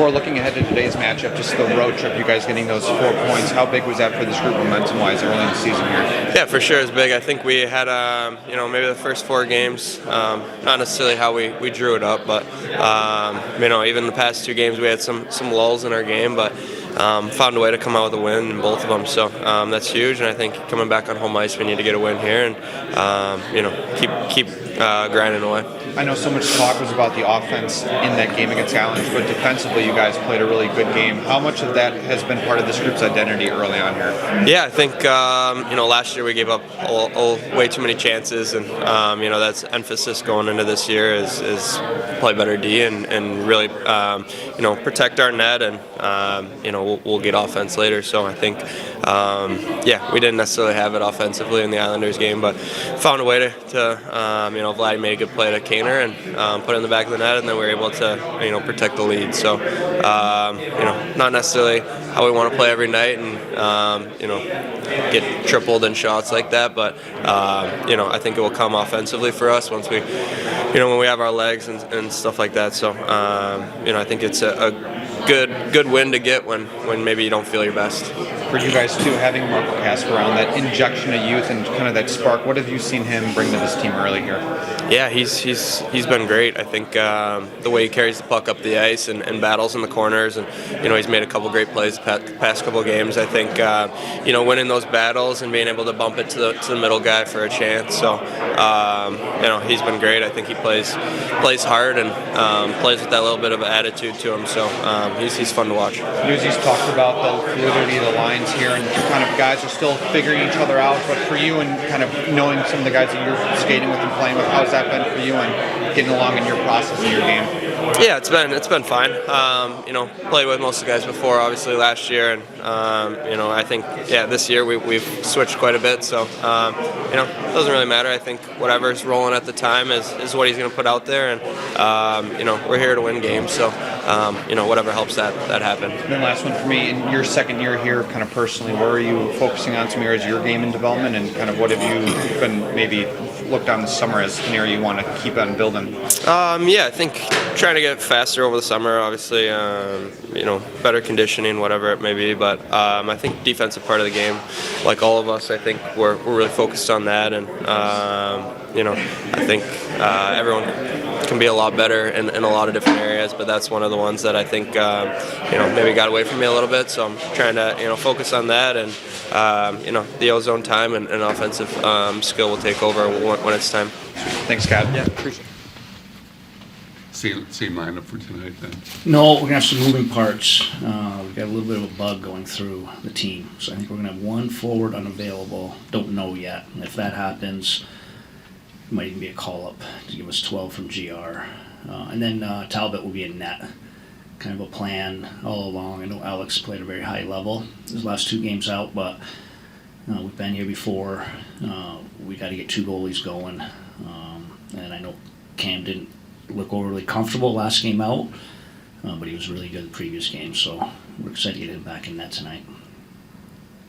Before looking ahead to today's matchup, just the road trip, you guys getting those 4 points, how big was that for this group momentum-wise early in the season here? Yeah, for sure, it's big. I think we had, maybe the first 4 games, not necessarily how we drew it up, but even the past 2 games we had some lulls in our game, but found a way to come out with a win in both of them. So that's huge, and I think coming back on home ice, we need to get a win here and keep grinding away. I know so much talk was about the offense in that game against Challenge, but defensively you guys played a really good game. How much of that has been part of this group's identity early on here? Yeah, I think last year we gave up way too many chances, and that's emphasis going into this year is play better D and really protect our net, and we'll get offense later. So I think we didn't necessarily have it offensively in the Islanders game, but found a way to Vlad made a good play to Kaner and put it in the back of the net, and then we were able to protect the lead. So not necessarily how we want to play every night and get tripled in shots like that, but I think it will come offensively for us once we when we have our legs and stuff like that. So I think it's a good win to get when maybe you don't feel your best. For you guys too, having Marco Kasper around, that injection of youth and kind of that spark, what have you seen him bring to this team early here? Yeah, he's been great. I think the way he carries the puck up the ice and battles in the corners, and he's made a couple great plays the past couple games. I think winning those battles and being able to bump it to the middle guy for a chance. So he's been great. I think he plays hard and plays with that little bit of attitude to him. So he's fun to watch. Newsy's talked about the fluidity of the lines here, and kind of guys are still figuring each other out. But for you, and kind of knowing some of the guys that you're skating with and playing with, how's that been for you and getting along in your process in your game? Yeah, it's been fine. Played with most of the guys before, obviously last year, and I think this year we've switched quite a bit. So it doesn't really matter. I think whatever's rolling at the time is what he's going to put out there, and we're here to win games. So whatever helps that happen. And then last one for me, in your second year here, kind of personally, where are you focusing on some areas of your game and development, and kind of what have you been maybe looked on this summer as an area you want to keep on building? I think trying to get faster over the summer, obviously, better conditioning, whatever it may be. But I think defensive part of the game, like all of us, I think we're really focused on that, and I think everyone can be a lot better in a lot of different areas, but that's one of the ones that I think maybe got away from me a little bit. So I'm trying to focus on that, and the ozone time and offensive skill will take over when it's time. Thanks, Scott. Yeah, appreciate it. Same lineup for tonight then? No, we're going to have some moving parts. We've got a little bit of a bug going through the team. So I think we're going to have one forward unavailable. Don't know yet. And if that happens, it might even be a call-up to give us 12 from GR. And then Talbot will be in net. Kind of a plan all along. I know Alex played a very high level his last 2 games out, but we've been here before. We got to get 2 goalies going. And I know Cam didn't look overly comfortable last game out, but he was really good the previous game, so we're excited to get him back in net tonight.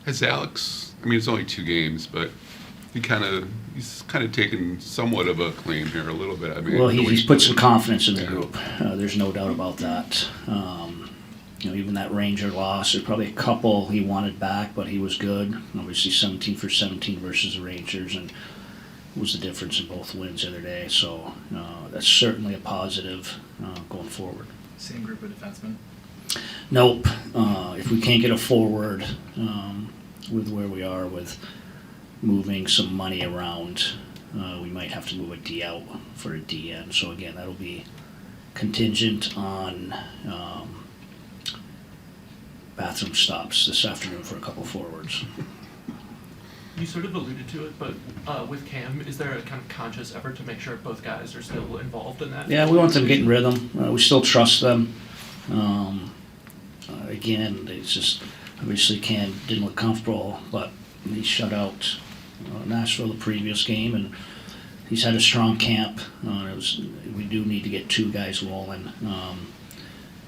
Has Alex, it's only 2 games, but he's kind of taken somewhat of a claim here a little bit. Well, he's put some confidence in the group. There's no doubt about that. Even that Ranger loss, there's probably a couple he wanted back, but he was good. Obviously 17 for 17 versus the Rangers, and was the difference in both wins the other day. So that's certainly a positive going forward. Same group of defensemen? Nope. If we can't get a forward with where we are with moving some money around, we might have to move a D out for a DN. So again, that'll be contingent on bathroom stops this afternoon for a couple forwards. You sort of alluded to it, but with Cam, is there a kind of conscious effort to make sure both guys are still involved in that? Yeah, we want them to get in rhythm. We still trust them. Again, it's just obviously Cam didn't look comfortable, but he shut out Nashville the previous game, and he's had a strong camp. We do need to get 2 guys rolling.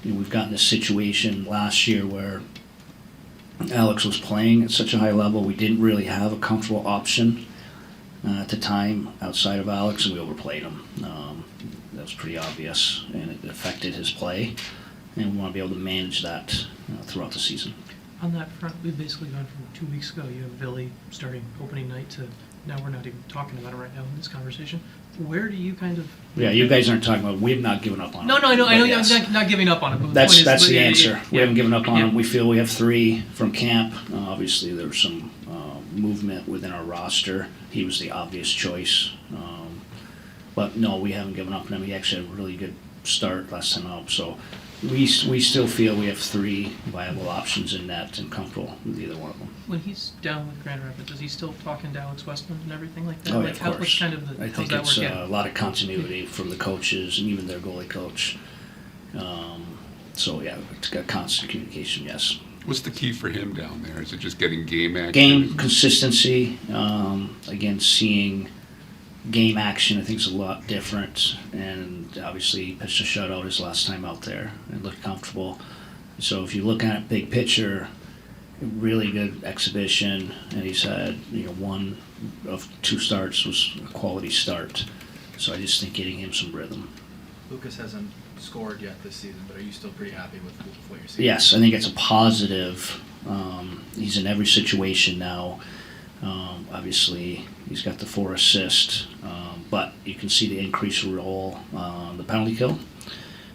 We've gotten this situation last year where Alex was playing at such a high level, we didn't really have a comfortable option at the time outside of Alex, and we overplayed him. That was pretty obvious, and it affected his play. and we want to be able to manage that throughout the season. On that front, we've basically gone from 2 weeks ago, you have Billy starting opening night, to now we're not even talking about it right now in this conversation. Where do you kind of... Yeah, you guys aren't talking about, we've not given up on No, him. I know But yes. I'm not giving up on it. But That's the point is, the answer. We haven't given up on Yeah. him. We feel we have 3 from camp. Obviously, there was some movement within our roster. He was the obvious choice. But no, we haven't given up on him. He actually had a really good start last time out. So we still feel we have 3 viable options in net and comfortable with either one of them. When he's down with Grand Rapids, is he still talking to Alex Westman and everything like that? Oh, yeah, Like, of how- what's course. kind of the, I how's think that it's working? a lot of continuity from the coaches and even their goalie coach. So yeah, it's got constant communication, yes. What's the key for him down there? Is it just getting game action? Game consistency, again, seeing game action I think is a lot different, and obviously he pitched a shutout his last time out there and looked comfortable. So if you look at it big picture, really good exhibition, and he's had, 1 of 2 starts was a quality start. So I just think getting him some rhythm. Lucas hasn't scored yet this season, but are you still pretty happy with what you're seeing? Yes, I think it's a positive. He's in every situation now. Obviously, he's got the 4 assists, but you can see the increased role on the penalty kill.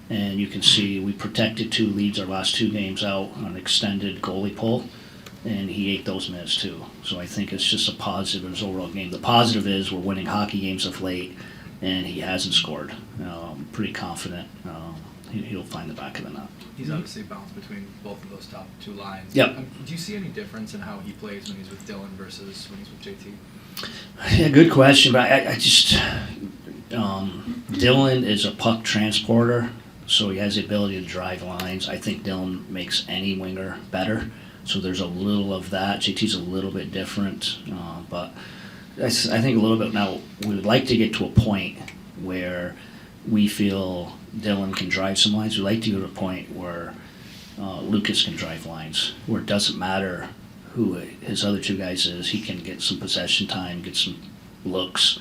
And you can see we protected 2 leads our last 2 games out on extended goalie pull, and he ate those minutes too. So I think it's just a positive in his overall game. The positive is we're winning hockey games of late, and he hasn't scored. Pretty confident he'll find the back of the net. He's obviously bounced between both of those top 2 lines. Yep. Do you see any difference in how he plays when he's with Dylan versus when he's with JT? Yeah, good question, but I just Dylan is a puck transporter, so he has the ability to drive lines. I think Dylan makes any winger better, so there's a little of that. JT's a little bit different, but I think a little bit now. We would like to get to a point where we feel Dylan can drive some lines. We'd like to get to a point where Lucas can drive lines, where it doesn't matter who his other 2 guys is. He can get some possession time, get some looks,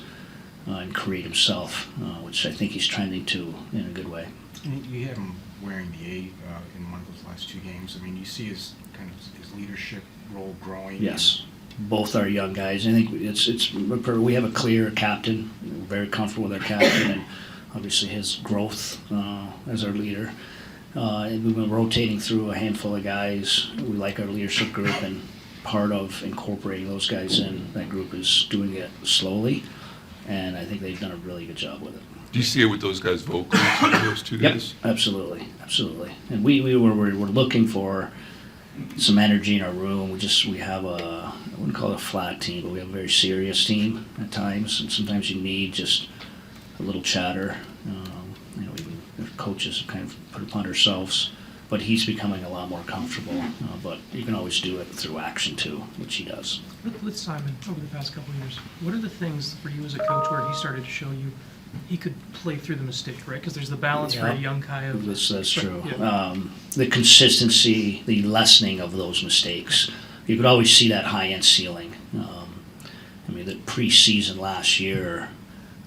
and create himself, which I think he's trending to in a good way. And you had him wearing the 8 in one of those last 2 games. I mean, you see his his leadership role growing. Yes, both are young guys. I think we have a clear captain. We're very comfortable with our captain, and obviously his growth as our leader. And we've been rotating through a handful of guys. We like our leadership group, and part of incorporating those guys in that group is doing it slowly, and I think they've done a really good job with it. Do you see it with those guys vocally, those 2 Yep, days? absolutely. And we're looking for some energy in our room. We have I wouldn't call it a flat team, but we have a very serious team at times, and sometimes you need just a little chatter. Even the coaches have kind of put upon ourselves, but he's becoming a lot more comfortable. But you can always do it through action too, which he does. With Simon over the past couple of years, what are the things for you as a coach where he started to show you he could play through the mistake, right? Because there's the balance for a young guy of... That's true. Yeah. The consistency, the lessening of those mistakes. You could always see that high-end ceiling. The preseason last year,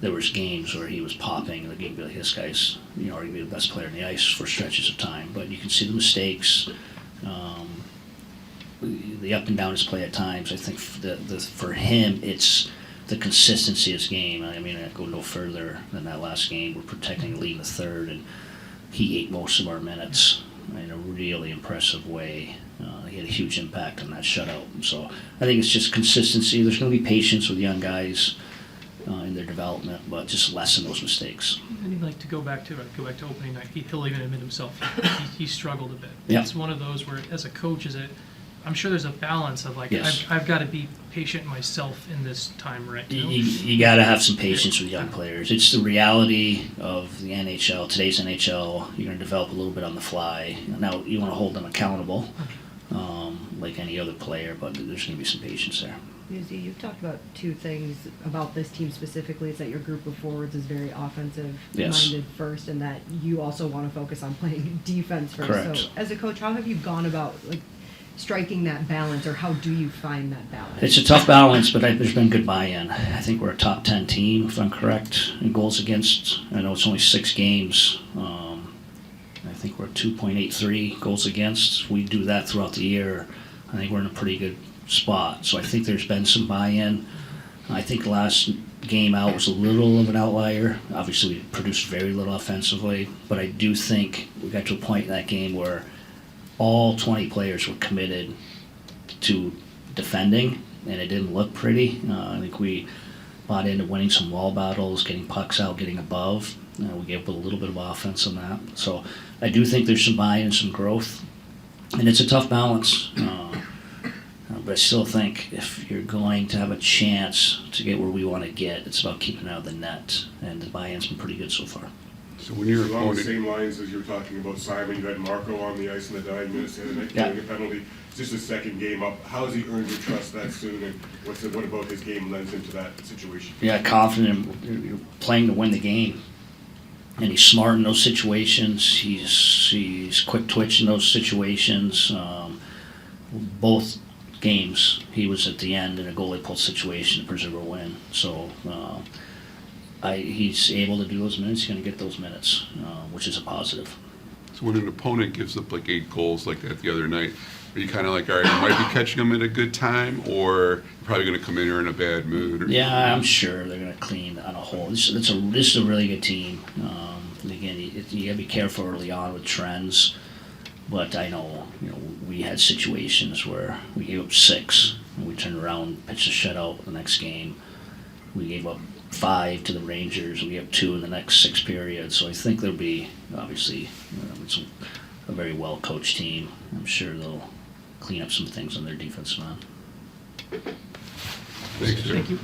there was games where he was popping, and you'd be like, this guy's, arguably the best player on the ice for stretches of time. But you can see the mistakes, the up and down his play at times. I think for him, it's the consistency of his game. I go no further than that last game. We're protecting the lead in the third, and he ate most of our minutes in a really impressive way. He had a huge impact on that shutout. So I think it's just consistency. There's going to be patience with young guys in their development, but just lessen those mistakes. And he'd like to go back to opening night. He'll even admit himself he struggled a bit. Yeah. It's one of those where, as a coach, I'm sure there's a balance of Yes. I've got to be patient myself in this time, right? You got to have some patience with young players. It's the reality of the NHL, today's NHL. You're going to develop a little bit on the fly. Now, you want to hold them accountable like any other player, but there's going to be some patience there. Yuzi, you've talked about 2 things about this team specifically. Is that your group of forwards is very offensive minded first, and that you also want to focus on playing defense first. Correct. So as a coach, how have you gone about striking that balance, or how do you find that balance? It's a tough balance, but there's been good buy-in. I think we're a top 10 team, if I'm correct, in goals against. I know it's only 6 games. I think we're 2.83 goals against. We do that throughout the year. I think we're in a pretty good spot. So I think there's been some buy-in. I think last game out was a little of an outlier. Obviously, we produced very little offensively, but I do think we got to a point in that game where all 20 players were committed to defending, and it didn't look pretty. I think we bought into winning some wall battles, getting pucks out, getting above. We gave up a little bit of offense on that. So I do think there's some buy-in, some growth, and it's a tough balance. But I still think if you're going to have a chance to get where we want to get, it's about keeping out of the net, and the buy-in's been pretty good so far. So when you're Along the opponent, same lines as you were talking about Simon, you had Marco on the ice in the 9 minutes the other night, Yeah. getting a penalty. It's just his second game up. How has he earned your trust that soon, and what about his game lends into that situation? Yeah, confident. You're playing to win the game, and he's smart in those situations. He's quick twitch in those situations. Both games, he was at the end in a goalie pull situation to preserve a win. So he's able to do those minutes. He's going to get those minutes, which is a positive. so when an opponent gives up like 8 goals like that the other night, are you kind of like, all right, you might be catching them at a good time, or you're probably going to come in here in a bad mood? Or Yeah, I'm sure they're going to clean on a whole. This is a really good team. And again, you got to be careful early on with trends. But I know, we had situations where we gave up 6, and we turned around, pitched a shutout the next game. We gave up 5 to the Rangers, and we have 2 in the next 6 periods. So I think there'll be, obviously, it's a very well-coached team. I'm sure they'll clean up some things on their defensive end. Thanks, sir. Thank you.